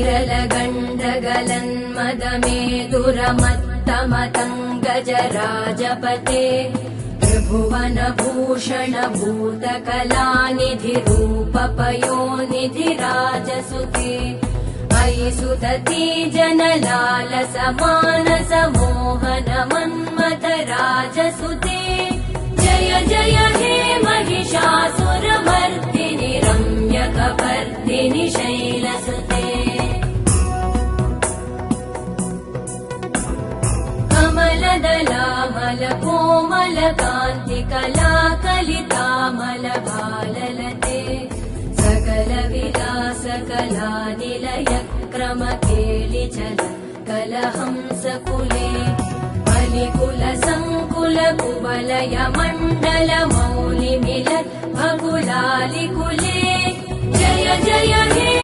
विरलगण्डगलन्मदमेदुरमत्तमतङ्गजराजपते त्रिभुवनभूषण भूतकलानिधिरूपपयोनिधिराजसुते अयि सुदती जनलालसमानसमोहन मन्मथ राजसुते जय जय हे महिषासुरमर्दिनि रम्यकपर्दिनि शैलसुते कमलदलामलकोमलकान्तिकलाकलितामलभाललते सकलविलासकलानिलयक्रमकेलिचल कलहंसकुले बलिकुलसङ्कुलकुवलय मण्डलमौलिमिलत् भकुलालिकुले जय जय हे